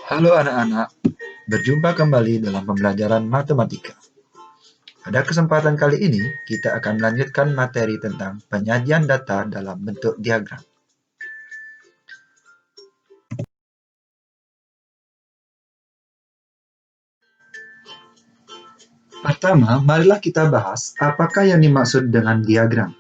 Halo anak-anak, berjumpa kembali dalam pembelajaran matematika. Pada kesempatan kali ini, kita akan melanjutkan materi tentang penyajian data dalam bentuk diagram. Pertama, marilah kita bahas apakah yang dimaksud dengan diagram.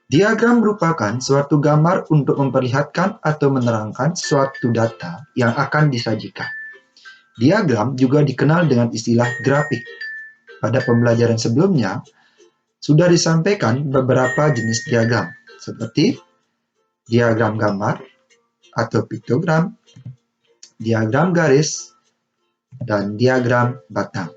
Diagram merupakan suatu gambar untuk memperlihatkan atau menerangkan suatu data yang akan disajikan. Diagram juga dikenal dengan istilah grafik. Pada pembelajaran sebelumnya, sudah disampaikan beberapa jenis diagram, seperti diagram gambar atau piktogram, diagram garis, dan diagram batang.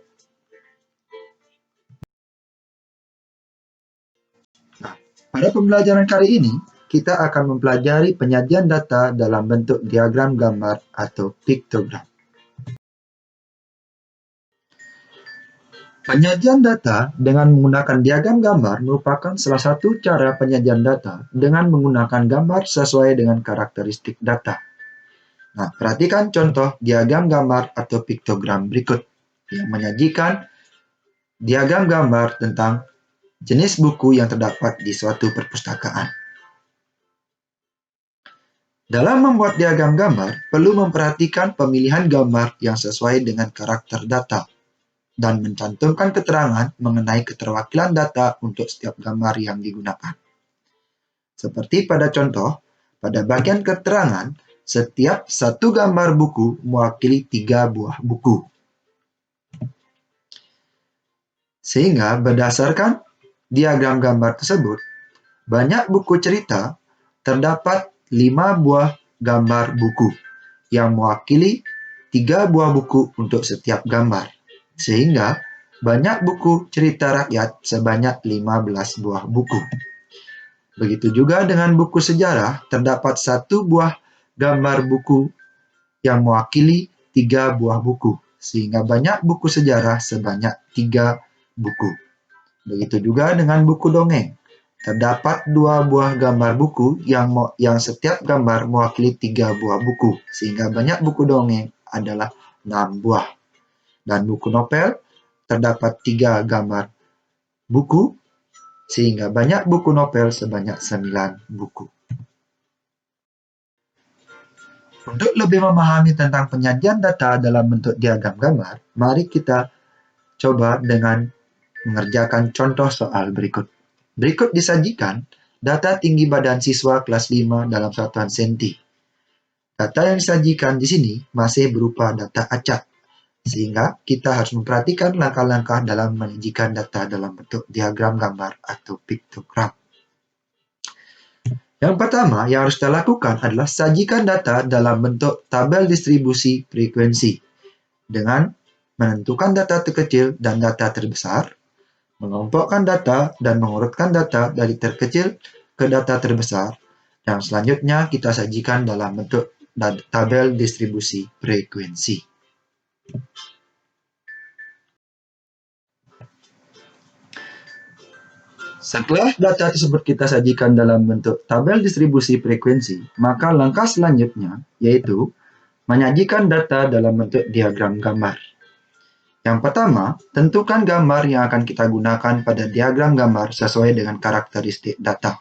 Nah, pada pembelajaran kali ini, kita akan mempelajari penyajian data dalam bentuk diagram gambar atau piktogram. Penyajian data dengan menggunakan diagram gambar merupakan salah satu cara penyajian data dengan menggunakan gambar sesuai dengan karakteristik data. Nah, perhatikan contoh diagram gambar atau piktogram berikut yang menyajikan diagram gambar tentang jenis buku yang terdapat di suatu perpustakaan. Dalam membuat diagram gambar, perlu memperhatikan pemilihan gambar yang sesuai dengan karakter data dan mencantumkan keterangan mengenai keterwakilan data untuk setiap gambar yang digunakan. Seperti pada contoh, pada bagian keterangan, setiap satu gambar buku mewakili 3 buah buku. Sehingga berdasarkan diagram gambar tersebut, banyak buku cerita terdapat 5 buah gambar buku yang mewakili 3 buah buku untuk setiap gambar. Sehingga banyak buku cerita rakyat sebanyak 15 buah buku. Begitu juga dengan buku sejarah, terdapat 1 buah gambar buku yang mewakili 3 buah buku. Sehingga banyak buku sejarah sebanyak 3 buku. Begitu juga dengan buku dongeng. Terdapat 2 buah gambar buku yang setiap gambar mewakili 3 buah buku, sehingga banyak buku dongeng adalah 6 buah. Dan buku novel terdapat 3 gambar buku, sehingga banyak buku novel sebanyak 9 buku. Untuk lebih memahami tentang penyajian data dalam bentuk diagram gambar, mari kita coba dengan mengerjakan contoh soal berikut. Berikut disajikan data tinggi badan siswa kelas 5 dalam satuan senti. Data yang disajikan di sini masih berupa data acak, sehingga kita harus memperhatikan langkah-langkah dalam menyajikan data dalam bentuk diagram gambar atau piktogram. Yang pertama yang harus kita lakukan adalah sajikan data dalam bentuk tabel distribusi frekuensi dengan menentukan data terkecil dan data terbesar, mengelompokkan data dan mengurutkan data dari terkecil ke data terbesar, dan selanjutnya kita sajikan dalam bentuk tabel distribusi frekuensi. Setelah data tersebut kita sajikan dalam bentuk tabel distribusi frekuensi, maka langkah selanjutnya yaitu menyajikan data dalam bentuk diagram gambar. Yang pertama, tentukan gambar yang akan kita gunakan pada diagram gambar sesuai dengan karakteristik data.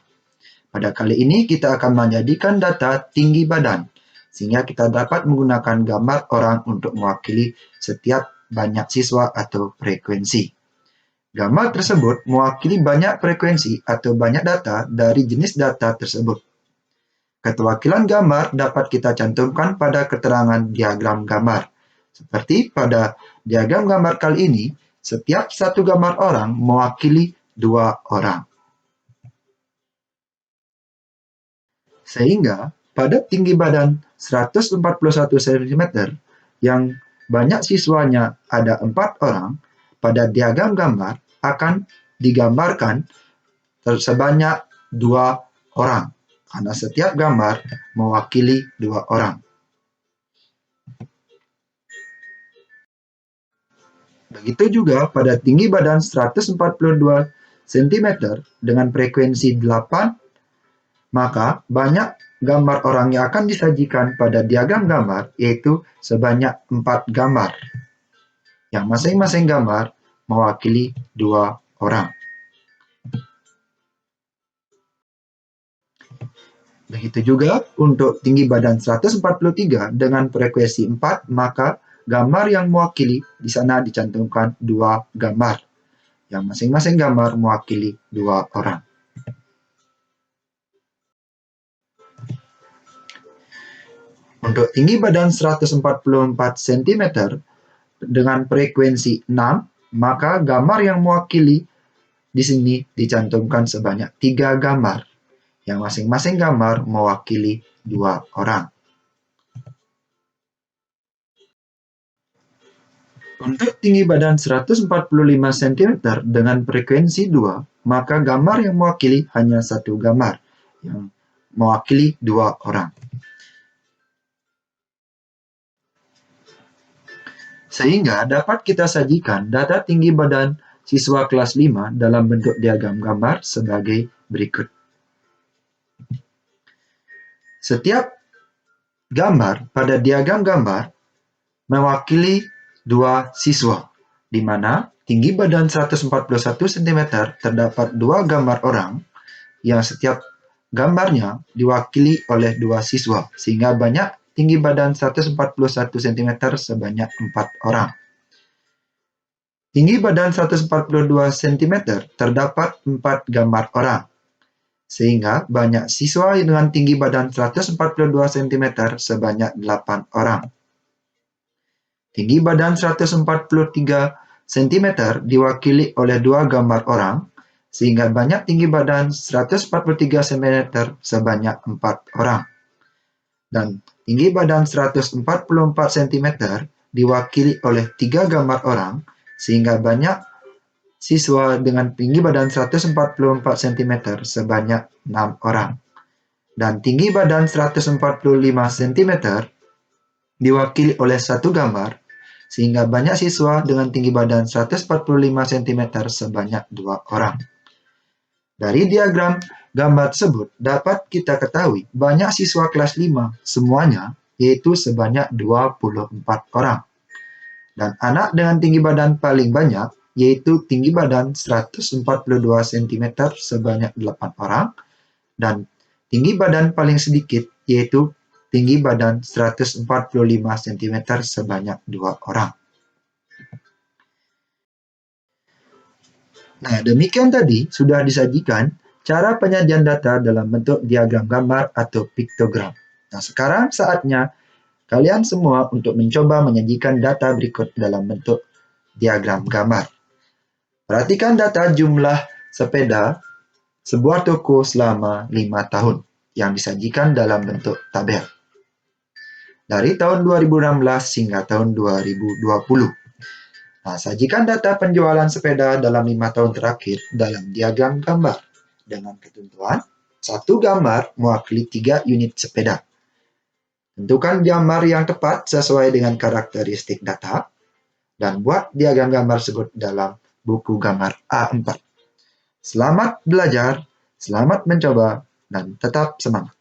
Pada kali ini kita akan menjadikan data tinggi badan, sehingga kita dapat menggunakan gambar orang untuk mewakili setiap banyak siswa atau frekuensi. Gambar tersebut mewakili banyak frekuensi atau banyak data dari jenis data tersebut. Keterwakilan gambar dapat kita cantumkan pada keterangan diagram gambar. Seperti pada diagram gambar kali ini, setiap satu gambar orang mewakili 2 orang. Sehingga pada tinggi badan 141 cm yang banyak siswanya ada 4 orang, pada diagram gambar akan digambarkan sebanyak 2 orang, karena setiap gambar mewakili 2 orang. Begitu juga pada tinggi badan 142 cm dengan frekuensi 8, maka banyak gambar orang yang akan disajikan pada diagram gambar yaitu sebanyak 4 gambar, yang masing-masing gambar mewakili 2 orang. Begitu juga untuk tinggi badan 143 dengan frekuensi 4, maka gambar yang mewakili di sana dicantumkan 2 gambar, yang masing-masing gambar mewakili 2 orang. Untuk tinggi badan 144 cm dengan frekuensi 6, maka gambar yang mewakili di sini dicantumkan sebanyak 3 gambar, yang masing-masing gambar mewakili 2 orang. Untuk tinggi badan 145 cm dengan frekuensi 2, maka gambar yang mewakili hanya 1 gambar, yang mewakili 2 orang. Sehingga dapat kita sajikan data tinggi badan siswa kelas 5 dalam bentuk diagram gambar sebagai berikut. Setiap gambar pada diagram gambar mewakili 2 siswa, di mana tinggi badan 141 cm terdapat 2 gambar orang, yang setiap gambarnya diwakili oleh 2 siswa, sehingga banyak tinggi badan 141 cm sebanyak 4 orang. Tinggi badan 142 cm terdapat 4 gambar orang, sehingga banyak siswa dengan tinggi badan 142 cm sebanyak 8 orang. Tinggi badan 143 cm diwakili oleh 2 gambar orang, sehingga banyak tinggi badan 143 cm sebanyak 4 orang. Dan tinggi badan 144 cm diwakili oleh 3 gambar orang, sehingga banyak siswa dengan tinggi badan 144 cm sebanyak 6 orang. Dan tinggi badan 145 cm diwakili oleh 1 gambar, sehingga banyak siswa dengan tinggi badan 145 cm sebanyak 2 orang. Dari diagram gambar tersebut dapat kita ketahui banyak siswa kelas 5 semuanya, yaitu sebanyak 24 orang. Dan anak dengan tinggi badan paling banyak yaitu tinggi badan 142 cm sebanyak 8 orang, dan tinggi badan paling sedikit yaitu tinggi badan 145 cm sebanyak 2 orang. Nah, demikian tadi sudah disajikan cara penyajian data dalam bentuk diagram gambar atau piktogram. Nah, sekarang saatnya kalian semua untuk mencoba menyajikan data berikut dalam bentuk diagram gambar. Perhatikan data jumlah sepeda sebuah toko selama 5 tahun yang disajikan dalam bentuk tabel. Dari tahun 2016 hingga tahun 2020. Nah, sajikan data penjualan sepeda dalam 5 tahun terakhir dalam diagram gambar dengan ketentuan 1 gambar mewakili 3 unit sepeda. Tentukan gambar yang tepat sesuai dengan karakteristik data dan buat diagram gambar tersebut dalam buku gambar A4. Selamat belajar, selamat mencoba, dan tetap semangat.